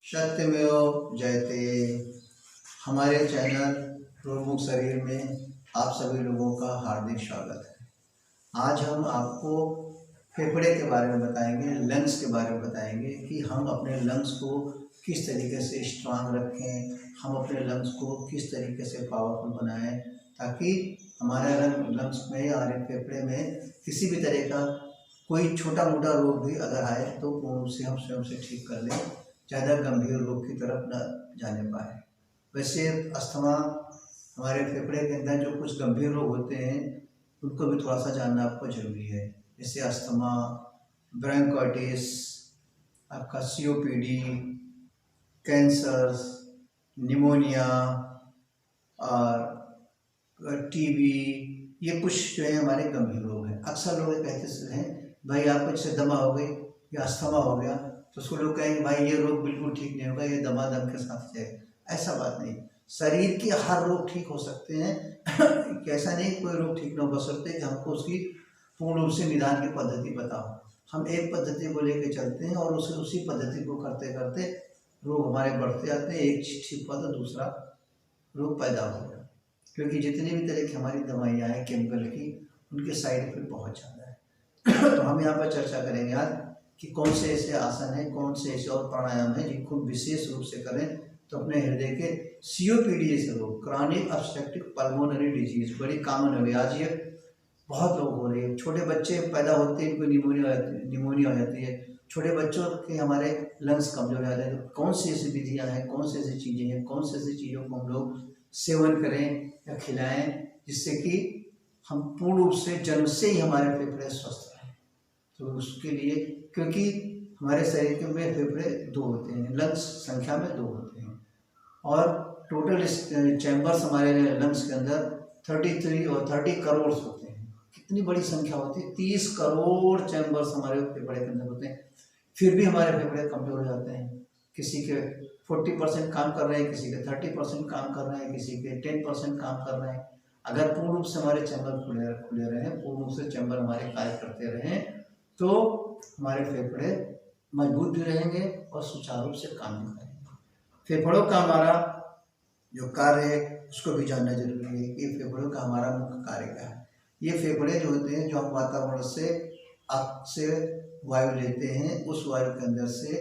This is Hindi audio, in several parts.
सत्यमेव जयते। हमारे चैनल रोगमुक्त शरीर में आप सभी लोगों का हार्दिक स्वागत है। आज हम आपको फेफड़े के बारे में बताएंगे, लंग्स के बारे में बताएंगे कि हम अपने लंग्स को किस तरीके से स्ट्रांग रखें, हम अपने लंग्स को किस तरीके से पावरफुल बनाएं ताकि हमारे लंग्स में या फेफड़े में किसी भी तरह का कोई छोटा मोटा रोग भी अगर आए तो उसे हम स्वयं से ठीक कर लें, ज़्यादा गंभीर रोग की तरफ न जाने पाए। वैसे अस्थमा हमारे फेफड़े के अंदर जो कुछ गंभीर रोग होते हैं उनको भी थोड़ा सा जानना आपको जरूरी है। जैसे अस्थमा, ब्रोंकाइटिस, आपका COPD, कैंसर, निमोनिया और TB, ये कुछ जो है हमारे गंभीर रोग हैं। अक्सर लोग कहते हैं भाई आपको जैसे दमा हो गई या अस्थमा हो गया तो उसको लोग कहेंगे भाई ये रोग बिल्कुल ठीक नहीं होगा, ये दमा दम के साथ जाएगा। ऐसा बात नहीं, शरीर के हर रोग ठीक हो सकते हैं ऐसा नहीं कोई रोग ठीक ना हो सकते कि हमको उसकी पूर्ण रूप से निदान की पद्धति बताओ। हम एक पद्धति को लेकर चलते हैं और उसी पद्धति को करते करते रोग हमारे बढ़ते जाते हैं, एक ठीक हुआ तो दूसरा रोग पैदा हो गया। क्योंकि जितनी भी तरह की हमारी दवाइयाँ हैं केमिकल की, उनके साइड इफेक्ट बहुत ज़्यादा है। तो हम यहाँ पर चर्चा करेंगे आज कि कौन से ऐसे आसन हैं, कौन से ऐसे और प्राणायाम हैं जिनको विशेष रूप से करें तो अपने हृदय के COPD जैसे रोग, क्रॉनिक ऑब्स्ट्रक्टिव पल्मोनरी डिजीज, बड़ी कॉमन है आज, ये बहुत लोग हो रही है। छोटे बच्चे पैदा होते हैं इनको निमोनिया हो जाती है, छोटे बच्चों के हमारे लंग्स कमजोर हो जाते हैं। तो कौन सी ऐसी विधियाँ हैं, कौन सी ऐसी चीज़ें हैं, कौन सी ऐसी चीज़ों को हम लोग सेवन करें या खिलाएं जिससे कि हम पूर्ण रूप से जन्म से ही हमारे फेफड़े स्वस्थ रहें। तो उसके लिए, क्योंकि हमारे शरीर में फेफड़े 2 होते हैं, लंग्स संख्या में 2 होते हैं और टोटल चैम्बर्स हमारे लंग्स के अंदर 33 और 30 करोड़ होते हैं। कितनी बड़ी संख्या होती है, 30 करोड़ चैम्बर्स हमारे फेफड़े के अंदर होते हैं। फिर भी हमारे फेफड़े कमजोर हो जाते हैं। किसी के 40% काम कर रहे हैं, किसी के 30% काम कर रहे हैं, किसी के 10% काम कर रहे हैं। अगर पूर्ण रूप से हमारे चैम्बर खुले रहें, पूर्ण रूप से चैम्बर हमारे कार्य करते रहें तो हमारे फेफड़े मजबूत भी रहेंगे और सुचारू रूप से काम भी करेंगे। फेफड़ों का हमारा जो कार्य है उसको भी जानना जरूरी है कि फेफड़ों का हमारा मुख्य कार्य क्या है। ये फेफड़े जो होते हैं, जो हम वातावरण से वायु लेते हैं, उस वायु के अंदर से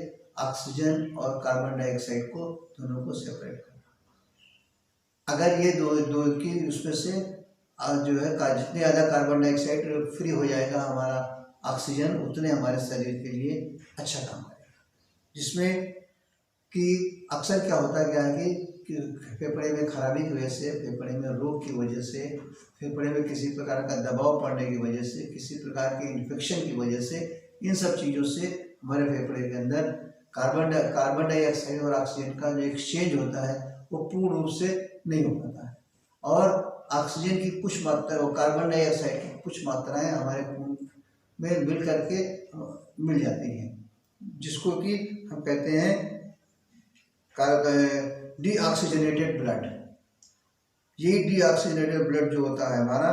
ऑक्सीजन और कार्बन डाइऑक्साइड को दोनों को सेपरेट करना। अगर ये दो की उसमें से जो है जितने ज़्यादा कार्बन डाइऑक्साइड फ्री हो जाएगा हमारा ऑक्सीजन, उतने हमारे शरीर के लिए अच्छा काम करेगा। जिसमें कि अक्सर क्या होता क्या है कि फेफड़े में खराबी की वजह से, फेफड़े में रोग की वजह से, फेफड़े में किसी प्रकार का दबाव पड़ने की वजह से, किसी प्रकार के इन्फेक्शन की वजह से, इन सब चीज़ों से हमारे फेफड़े के अंदर कार्बन डाइऑक्साइड और ऑक्सीजन का जो एक्सचेंज होता है वो पूर्ण रूप से नहीं हो पाता है और ऑक्सीजन की कुछ मात्रा और कार्बन डाइऑक्साइड की कुछ मात्राएं हमारे खून में मिल करके मिल जाती हैं, जिसको कि हम कहते हैं डीऑक्सीजनेटेड ब्लड। ये डीऑक्सीजनेटेड ब्लड जो होता है हमारा,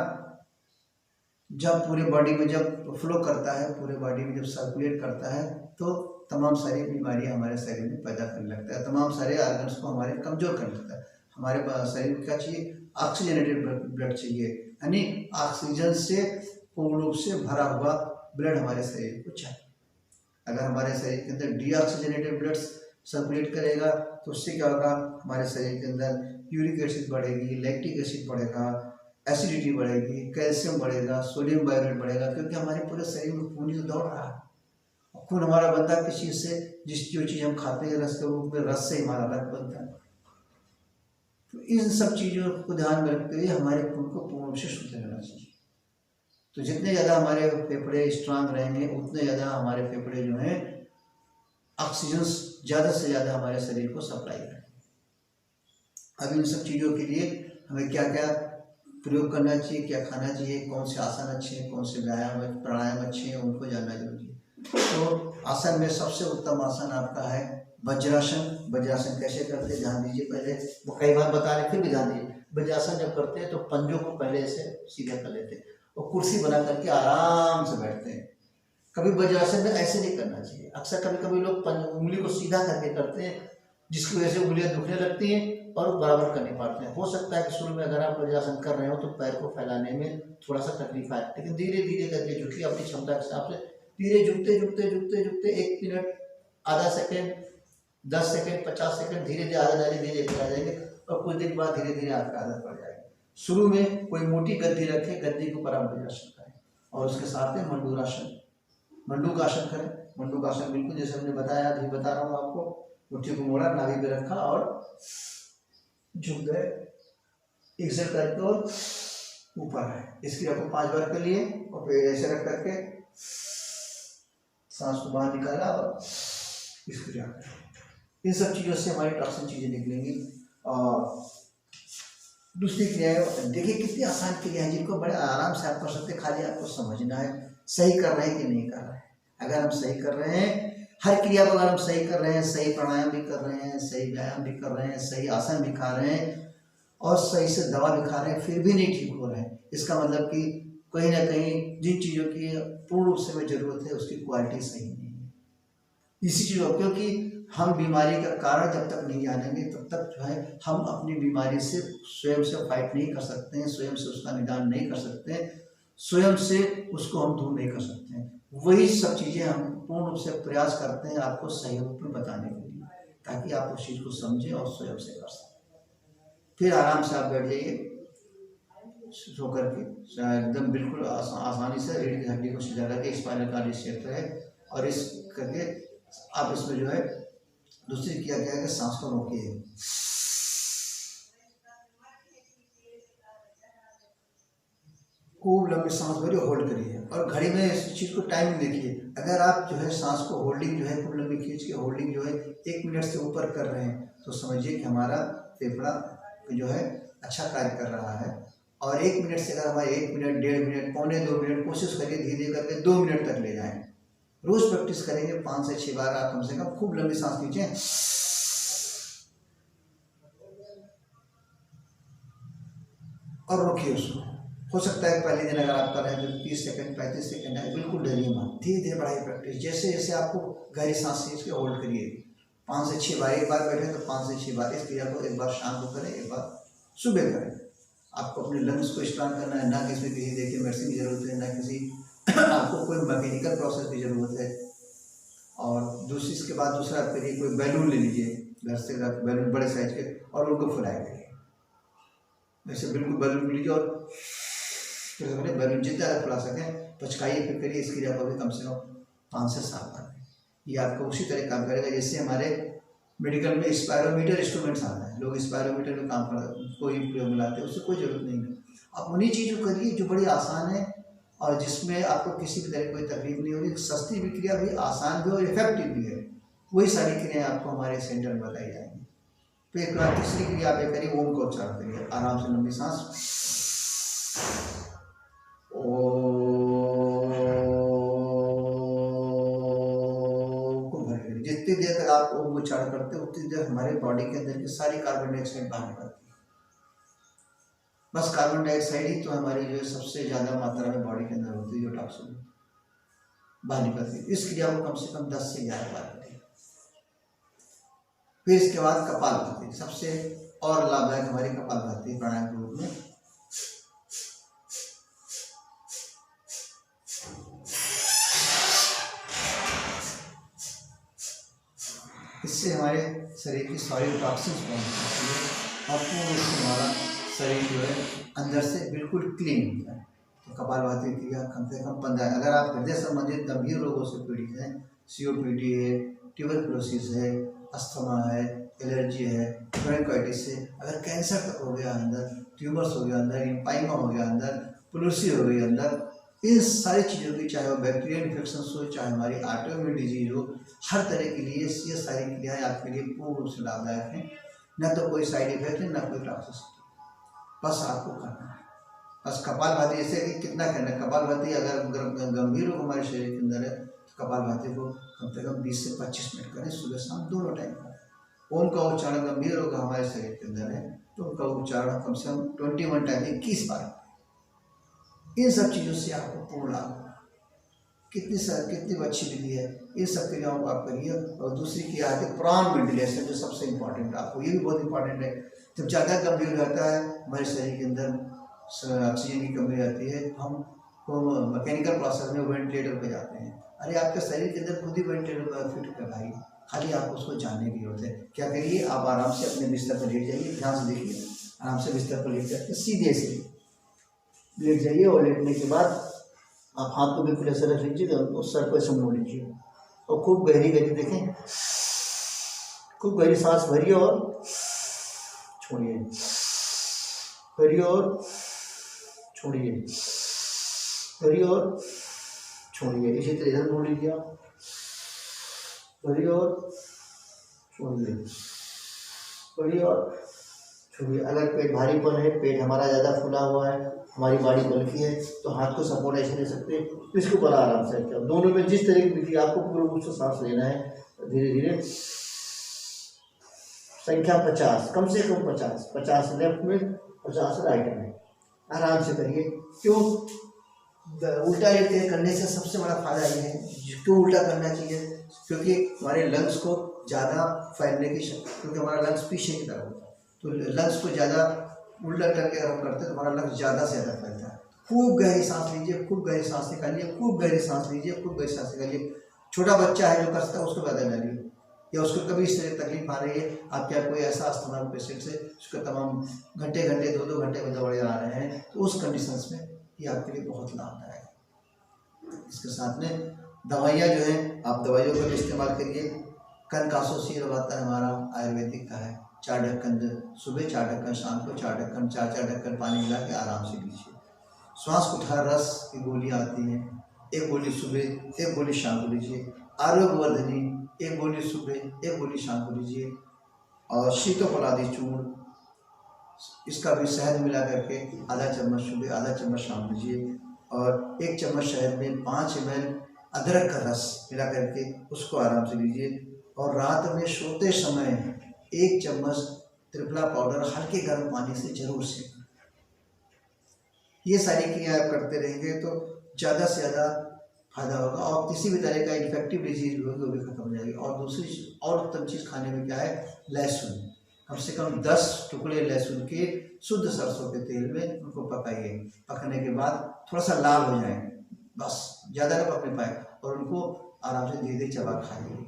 जब पूरे बॉडी में जब फ्लो करता है, पूरे बॉडी में जब सर्कुलेट करता है तो तमाम सारी बीमारियां हमारे शरीर में पैदा करने लगता है, तमाम सारे ऑर्गन्स को हमारे कमजोर करने लगता है। हमारे शरीर में क्या चाहिए? ऑक्सीजनेटेड ब्लड चाहिए, यानी ऑक्सीजन से पूर्ण रूप से भरा हुआ ब्लड हमारे शरीर को चाहिए। अगर हमारे शरीर के अंदर डीऑक्सीजनेटेड ब्लड सर्कुलेट करेगा तो उससे क्या होगा, हमारे शरीर के अंदर यूरिक एसिड बढ़ेगी, लैक्टिक एसिड बढ़ेगा, एसिडिटी बढ़ेगी, कैल्शियम बढ़ेगा, सोडियम बायोरेट बढ़ेगा, क्योंकि हमारे पूरे शरीर में खून ही दौड़ रहा है। खून हमारा बनता किस चीज़ से? जो चीज़ हम खाते हैं रस के रूप में, रस से हमारा रक्त बनता है। तो इन सब चीज़ों को ध्यान में रखते हुए हमारे खून को पूर्ण रूप से शुद्ध रहना चाहिए। तो जितने ज़्यादा हमारे फेफड़े स्ट्रांग रहेंगे उतने ज़्यादा हमारे फेफड़े जो हैं ऑक्सीजन ज़्यादा से ज़्यादा हमारे शरीर को सप्लाई करेंगे। अब इन सब चीज़ों के लिए हमें क्या क्या प्रयोग करना चाहिए, क्या खाना चाहिए, कौन से आसन अच्छे हैं, कौन से व्यायाम प्राणायाम अच्छे हैं, उनको जानना जरूरी है। तो आसन में सबसे उत्तम आसन आपका है वज्रासन। वज्रासन कैसे करते हैं ध्यान दीजिए, पहले वो कई बार बता रहे फिर भी ध्यान दीजिए। वज्रासन जब करते हैं तो पंजों को पहले ऐसे सीधा कर लेते हैं और कुर्सी बना करके आराम से बैठते हैं। कभी वज्रासन में ऐसे नहीं करना चाहिए। अक्सर कभी कभी लोग उंगली को सीधा करके करते हैं जिसकी वजह से उंगलियां दुखने लगती हैं और बराबर कर नहीं पाते हैं। हो सकता है कि शुरू में अगर आप वज्रासन कर रहे हो तो पैर को फैलाने में थोड़ा सा तकलीफ आए, लेकिन धीरे धीरे करके झुकिए अपनी क्षमता के हिसाब से, धीरे झुकते झुकते झुकते झुकते 1 मिनट, आधा सेकेंड, 10 सेकेंड, 50 सेकेंड, धीरे धीरे आदत धीरे धीरे आ जाएंगे और कुछ दिन बाद धीरे धीरे आपका आदत पड़ जाएगी। शुरू में कोई मोटी गद्दी रखें, गद्दी के ऊपर आप वज्रासन करें और उसके साथ में मंडूरासन, मंडूकासन करें। मंडूकासन बिल्कुल जैसे हमने बताया, अभी बता रहा हूँ आपको, मुट्ठी को मोड़ा, नाभि पे रखा और झुक गए, एक्सेल करके और ऊपर है। इसकी आपको 5 बार कर लिए और फिर ऐसे रख करके सांस को बाहर निकाला और इसको जाकर, इन सब चीज़ों से हमारी टॉक्सिन चीज़ें निकलेंगी। और दूसरी क्रिया है, देखिए कितनी आसान क्रिया है जिनको बड़े आराम से आप कर सकते हैं, खाली आपको समझना है सही कर रहे हैं कि नहीं कर रहे हैं। अगर हम सही कर रहे हैं, हर क्रिया को अगर हम सही कर रहे हैं, सही प्राणायाम भी कर रहे हैं, सही व्यायाम भी कर रहे हैं, सही आसन भी खा रहे हैं और सही से दवा भी खा रहे हैं, फिर भी नहीं ठीक हो रहे हैं, इसका मतलब कि कहीं ना कहीं जिन चीज़ों की पूर्ण रूप से हमें जरूरत है उसकी क्वालिटी सही नहीं है। इसी चीज़ों, क्योंकि हम बीमारी का कारण जब तक नहीं जानेंगे तब तक जो है हम अपनी बीमारी से स्वयं से फाइट नहीं कर सकते हैं, स्वयं से उसका निदान नहीं कर सकते हैं, स्वयं से उसको हम दूर नहीं कर सकते हैं। वही सब चीज़ें हम पूर्ण रूप से प्रयास करते हैं आपको सही रूप में बताने के लिए, ताकि आप उस चीज़ को समझें और स्वयं से कर सकें। फिर आराम से आप बैठ जाइए सो करके, एकदम बिल्कुल आसानी से रीढ़ की हड्डी को सीधा करके, स्पाइनल कॉर्ड सेट रहे और इस करके आप इसमें जो है दूसरी किया गया है कि सांस को रोकिए, खूब लंबी सांस भरिए, होल्ड करिए और घड़ी में इस चीज़ को टाइम देखिए। अगर आप जो है सांस को होल्डिंग जो है खूब लंबी खींच के होल्डिंग जो है 1 मिनट से ऊपर कर रहे हैं तो समझिए कि हमारा फेफड़ा जो है अच्छा कार्य कर रहा है। और 1 मिनट से अगर हमारे 1 मिनट, 1.5 मिनट, पौने 2 मिनट, कोशिश करिए धीरे करके 2 मिनट तक ले जाएं। रोज प्रैक्टिस करेंगे 5 से 6 बार आप कम से कम खूब लंबी सांस खींचें और रोकिए उसको। हो सकता है पहले दिन अगर आप कर रहे हैं तो 30 सेकंड, 35 सेकंड है, बिल्कुल डरिए मत, धीरे धीरे बढ़ाइए प्रैक्टिस। जैसे जैसे आपको गहरी सांस खींच के होल्ड करिए 5 से 6 बार, एक बार बैठे तो 5 से 6 बार इस क्रिया को एक बार शाम को करें, एक बार सुबह करें। आपको अपने लंग्स को स्ट्रॉन्ग करना है, ना किसी किसी देखिए मेडिसिन की जरूरत है, ना किसी आपको कोई मैकेनिकल प्रोसेस की जरूरत है। और दूसरी इसके बाद दूसरा आप करिए, कोई बैलून ले लीजिए घर से, बैलून बड़े साइज के और उनको फुलाए करिए, वैसे बिल्कुल बैलून लीजिए और बैलून जितना फुला सकें पचकाइए, फिर करिए। इस क्रिया को भी कम से कम 5 से 7 बार। ये आपको उसी तरह काम करेगा जैसे हमारे मेडिकल में स्पायरोमीटर इंस्ट्रूमेंट्स आता है, लोग स्पायरोमीटर में काम कर कोई प्रयोग मिलाते हैं, उससे कोई जरूरत नहीं है। आप उन्हीं चीज़ों को करिए जो बड़ी आसान है और जिसमें आपको किसी भी तरह कोई तकलीफ नहीं होगी, सस्ती भी क्रिया भी, आसान भी और इफेक्टिव भी है। वही सारी क्रियाएँ आपको हमारे सेंटर में बताई जाएंगी। तो एक बार तीसरी क्रिया आप करिए, ओम का उच्चारण करिए, आराम से लंबी सांस, जितनी देर तक आप ओम उच्चारण करते हैं उतनी देर हमारे बॉडी के अंदर की सारी कार्बन डाइऑक्साइड बाहर निकलती है। बस कार्बन डाइऑक्साइड ही तो हमारी जो है सबसे ज्यादा मात्रा में बॉडी के अंदर होती है, जो टॉक्सिन बाहर निकलती है। इस क्रिया को कम से कम 10 से 11 बार करें। फिर इसके बाद कपालभाति, सबसे और लाभदायक हमारी कपालभाति प्राणायाम के रूप में। इससे हमारे शरीर की सारी टॉक्सिन्स बंद होती है और पूर्ण रूप से हमारा शरीर जो है अंदर से बिल्कुल क्लीन होता है। तो कपालभाति क्रिया कम से कम 15। अगर आप हृदय संबंधित गंभीर रोगों से पीड़ित हैं, COPD है, ट्यूबरकुलोसिस है, अस्थमा है, एलर्जी है, ब्रोंकाइटिस है, अगर कैंसर तक हो गया अंदर, ट्यूमर्स हो गया अंदर, इम्पाइमा हो गया अंदर, प्लूसी हो गई अंदर, इन सारी चीज़ों की, चाहे वो बैक्टीरियल इन्फेक्शन हो, चाहे हमारी ऑटोइम्यून डिजीज हो, हर तरह के लिए ये सारी क्रियाएं आपके लिए पूर्ण रूप से लाभदायक हैं। न तो कोई साइड इफेक्ट है, न कोई टॉक्सिसिटी, बस आपको करना है। बस कपालभाति ऐसे कि कितना करना है। कपालभाति अगर गंभीर रोग हमारे शरीर के अंदर है तो कपालभाति को कम से कम 20 से 25 मिनट करें, सुबह शाम दोनों टाइम करें। ओम का उच्चारण गंभीर रोग हमारे शरीर के अंदर है तो उनका उच्चारण कम से कम 21 टाइम 21 बार। इन सब चीज़ों से आपको पूर्ण लाभ होगा। कितनी अच्छी विधि है। इन सब क्रियाओं को आप करिए। और दूसरी क्रिया आती है प्राण वेंटिलेशन, जो सबसे इम्पोर्टेंट है आपको, ये भी बहुत इंपॉर्टेंट है। जब ज़्यादा गंभीर रहता है हमारे शरीर के अंदर ऑक्सीजन की कमी रहती है, हम मैकेनिकल प्रोसेस में वेंटिलेटर पे जाते हैं। अरे आपके शरीर के अंदर खुद ही वेंटिलेटर फिट करवाइए, खाली आपको उसको जानने की जरूरत है। क्या करिए, आप आराम से अपने बिस्तर पर लेट जाइए, ध्यान से देखिए, आराम से बिस्तर पर लेट जाइए, सीधे से लेट जाइए। और लेटने के बाद आप हाथ को बिल्कुल ऐसे रख लीजिए, उस सर को ऐसे मोड़ लीजिए और खूब गहरी गहरी देखें, खूब गहरी सांस भरिए और छोड़िए, भरिए और छोड़िए, भरिए और छोड़िए। इसी तरह इधर मोड़ लीजिए आप, भरिए और छोड़िए, भरिए और छोड़िए। अगर पेट भारीपन है, पेट हमारा ज़्यादा फूला हुआ है, हमारी बॉडी बल्की है, तो हाथ को सपोर्ट ऐसे ले सकते हैं, इसको बड़ा आराम से रखें। दोनों में जिस तरह की विधि आपको पूरे रूप से सांस लेना है, धीरे धीरे संख्या 50, कम से कम 50 लेफ्ट में, 50 राइट में, आराम से करिए। क्यों उल्टा लेट करने से सबसे बड़ा फायदा ये है, क्यों उल्टा करना चाहिए, क्योंकि हमारे लंग्स को ज़्यादा फैलने की शक्ति, क्योंकि हमारा लंग्स पीछे की तरफ होता है, तो लंग्स को ज़्यादा उल्टा करके अगर हम करते हैं तो हमारा लंग्स ज़्यादा से ज़्यादा फैलता है। खूब गहरी सांस लीजिए, खूब गहरी सांस निकालिए, खूब गहरी सांस लीजिए, खूब गहरी सांस निकालिए। छोटा बच्चा है जो कर सकता है उसको ज़्यादा डालिए, या उसको कभी इस तरह तकलीफ आ रही है, आप क्या कोई ऐसा अस्थमा पेशेंट से उसका तमाम घंटे 2-2 घंटे में दौड़े आ रहे हैं, तो उस कंडीशंस में ये आपके लिए बहुत लाभदायक है। इसके साथ में दवाइयाँ जो हैं, आप दवाइयों का भी इस्तेमाल करिए। कनकासो सिरप आता है हमारा, आयुर्वेदिक का है, 4 ढक्कन सुबह, 4 ढक्कन शाम को, 4 ढक्कन 4 ढक्कन पानी मिला के आराम से लीजिए। श्वास कुठार रस की गोलियाँ आती हैं, 1 गोली सुबह 1 गोली शाम को लीजिए। आरोग्यवर्धनी 1 गोली सुबह 1 गोली शाम को लीजिए। और शीतोपलादी चूर्ण, इसका भी शहद मिला करके आधा चम्मच सुबह आधा चम्मच शाम लीजिए। और 1 चम्मच शहद में 5 ml अदरक का रस मिला करके उसको आराम से लीजिए। और रात में सोते समय 1 चम्मच त्रिफला पाउडर हल्के गर्म पानी से जरूर सेवन। ये सारी क्रिया आप करते रहेंगे तो ज़्यादा से ज़्यादा फायदा होगा, और किसी भी तरह का इन्फेक्टिव डिजीज होगी वो भी खत्म हो जाएगी। और दूसरी और उत्तम चीज़ खाने में क्या है, लहसुन, कम से कम 10 टुकड़े लहसुन के शुद्ध सरसों के तेल में उनको पकाइए। पकने के बाद थोड़ा सा लाल हो जाए, बस ज़्यादा ना पकने पाए, और उनको आराम से धीरे धीरे चबा खाइए।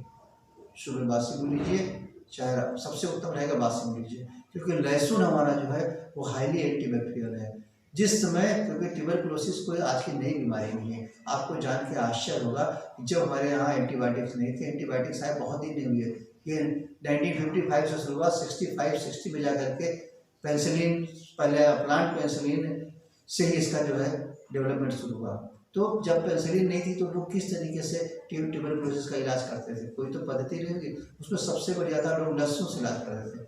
सुबह बासी को लीजिए, चाहे सबसे उत्तम रहेगा बासी में लीजिए, क्योंकि लहसुन हमारा जो है वो हाईली एंटीबैक्टीरियल है। जिस समय, क्योंकि ट्यूबरकुलोसिस कोई आज की नई बीमारी नहीं है, आपको जान के आश्चर्य होगा जब हमारे यहाँ एंटीबायोटिक्स नहीं थे, एंटीबायोटिक्स आए बहुत दिन नहीं हुई है, ये 1955 से शुरू हुआ, 65-60 में जा करके पेंसिलिन, पहले प्लांट पेंसिलिन से ही इसका जो है डेवलपमेंट शुरू हुआ। तो जब पेंसिलिन नहीं थी तो लोग किस तरीके से ट्यूबरकुलोसिस का इलाज करते थे, कोई तो पद्धति नहीं होगी, उसमें सबसे बढ़िया था लोग लहसुन से इलाज करते थे।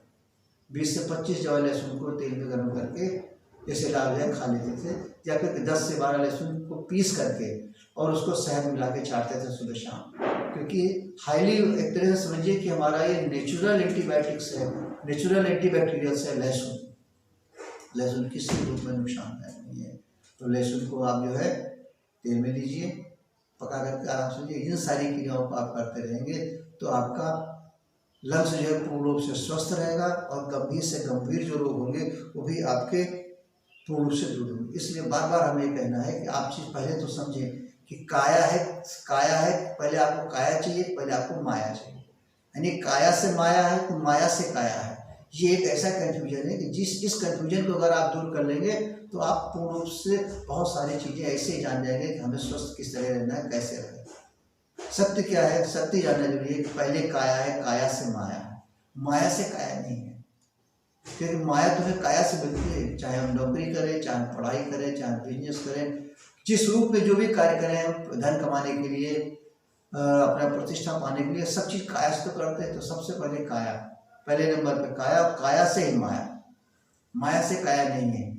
20 से 25 जवा लहसुन को तेल में गर्म करके जैसे लाल है खा लेते थे, या फिर 10 से 12 लहसुन को पीस करके और उसको शहद मिला के चाटते थे सुबह शाम, क्योंकि हाईली एक तरह से समझिए कि हमारा ये नेचुरल एंटीबायोटिक्स है, नेचुरल एंटीबैक्टीरियल्स है लहसुन। लहसुन किसी रूप में नुकसानदायक नहीं है, तो लहसुन को आप जो है तेल में लीजिए, पका करके आराम से लीजिए। इन सारी क्रियाओं को आप करते रहेंगे तो आपका लंग्स जो है पूर्ण रूप से स्वस्थ रहेगा, और गंभीर से गंभीर जो रोग होंगे वो भी आपके पूर्ण रूप से दूर होंगे। इसलिए बार बार हमें ये कहना है कि आप चीज़ पहले तो समझें कि काया है, पहले आपको काया चाहिए, पहले आपको माया चाहिए। यानी काया से माया है तो माया से काया है, ये एक ऐसा कन्फ्यूजन है कि इस कन्फ्यूजन को अगर आप दूर कर लेंगे तो आप पूर्ण रूप से बहुत सारी चीज़ें ऐसे ही जान जाएंगे कि हमें स्वस्थ किस तरह रहना है, कैसे रहना। सत्य क्या है, सत्य जानना जरूरी है कि पहले काया है, काया से माया है, माया से काया नहीं है। क्योंकि माया तुम्हें काया से मिलती है, चाहे हम नौकरी करें, चाहे हम पढ़ाई करें, चाहे बिजनेस करें, जिस रूप में जो भी कार्य करें, धन कमाने के लिए, अपना प्रतिष्ठा पाने के लिए, सब चीज़ काया से तो करते हैं। तो सबसे पहले काया, पहले नंबर पे काया, काया से ही माया, माया से काया नहीं है।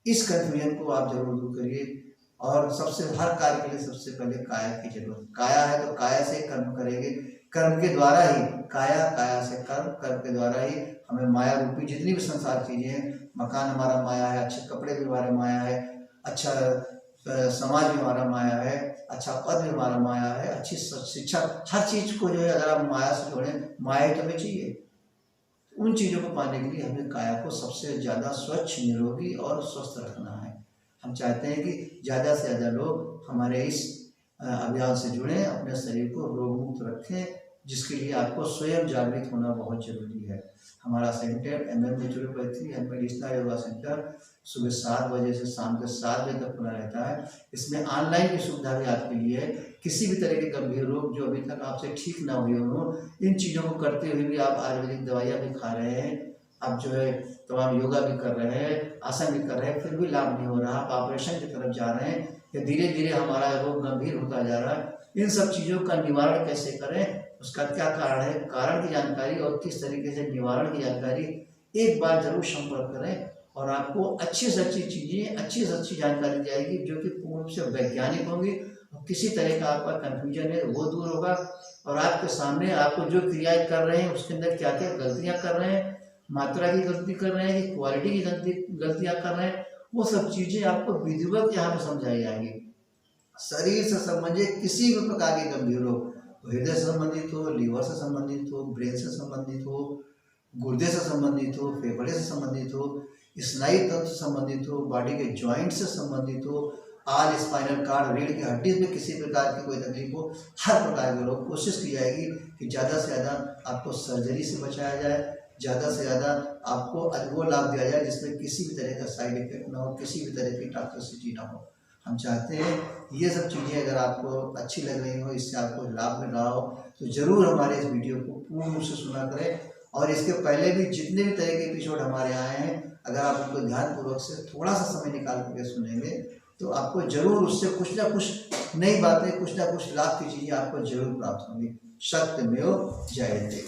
इस कन्फ्यूजन को आप जरूर दूर करिए, और सबसे हर कार्य के लिए सबसे पहले काया की जरूरत। काया है तो काया से कर्म करेंगे, कर्म के द्वारा ही काया, काया से कर्म, कर्म के द्वारा ही हमें माया रूपी जितनी भी संसार चीज़ें हैं, मकान हमारा माया है, अच्छे कपड़े भी हमारे माया है, अच्छा समाज भी हमारा माया है, अच्छा पद भी हमारा माया है, अच्छी शिक्षा, हर चीज़ को जो है अगर आप माया से जोड़ें, माया तो हमें चाहिए। उन चीज़ों को पाने के लिए हमें काया को सबसे ज़्यादा स्वच्छ, निरोगी और स्वस्थ रखना है। हम चाहते हैं कि ज़्यादा से ज़्यादा लोग हमारे इस अभियान से जुड़ें, अपने शरीर को रोग मुक्त रखें, जिसके लिए आपको स्वयं जागृत होना बहुत जरूरी है। हमारा centre MM naturopathy and medicinal yoga centre सुबह 7 बजे से शाम के 7 बजे तक खुला रहता है। इसमें ऑनलाइन की सुविधा भी आपके लिए है। किसी भी तरह के गंभीर रोग जो अभी तक आपसे ठीक ना हुए हों, इन चीज़ों को करते हुए भी आप आयुर्वेदिक दवाइयाँ भी खा रहे हैं, आप जो है तमाम योगा भी कर रहे हैं, आसन भी कर रहे हैं, फिर भी लाभ नहीं हो रहा, आप ऑपरेशन की तरफ जा रहे हैं, या धीरे धीरे हमारा रोग गंभीर होता जा रहा है, इन सब चीज़ों का निवारण कैसे करें, उसका क्या कारण है, कारण की जानकारी और किस तरीके से निवारण की जानकारी एक बार जरूर संपर्क करें, और आपको अच्छी से अच्छी चीज़ें, अच्छी से अच्छी जानकारी दी जाएगी जो कि पूर्ण रूप से वैज्ञानिक होंगी, और किसी तरह का आपका कंफ्यूजन है वो दूर होगा, और आपके सामने आपको जो क्रियाएं कर रहे हैं उसके अंदर क्या क्या गलतियाँ कर रहे हैं, मात्रा की गलती कर रहे हैं कि क्वालिटी की गलतियाँ कर रहे हैं, वो सब चीज़ें आपको विधिवत यहाँ पे समझाई जाएंगी। शरीर से संबंधित किसी भी प्रकार के गंभीर रोग, हृदय से संबंधित हो, लीवर से संबंधित हो, ब्रेन से संबंधित हो, गुर्दे से संबंधित हो, फेफड़े से संबंधित हो, स्नायु तंत्र से संबंधित हो, बॉडी के जॉइंट से संबंधित हो, आल स्पाइनल कार्ड, रीढ़ की हड्डी में किसी प्रकार की कोई तकलीफ हो, हर प्रकार के रोग, कोशिश की जाएगी कि ज़्यादा से ज़्यादा आपको सर्जरी से बचाया जाए, ज़्यादा से ज़्यादा आपको वो लाभ दिया जाए जिसमें किसी भी तरह का साइड इफेक्ट ना हो, किसी भी तरह की टॉक्सिसिटी ना हो। हम चाहते हैं ये सब चीज़ें अगर आपको अच्छी लग रही हो, इससे आपको लाभ मिल रहा हो, तो ज़रूर हमारे इस वीडियो को पूर्ण रूप से सुना करें, और इसके पहले भी जितने भी तरह के एपिसोड हमारे आए हैं, अगर आप उनको ध्यानपूर्वक से थोड़ा सा समय निकाल करके सुनेंगे तो आपको जरूर उससे कुछ ना कुछ नई बातें, कुछ ना कुछ लाभ की चीज़ें आपको जरूर प्राप्त होंगी। सत्यमेव जयते।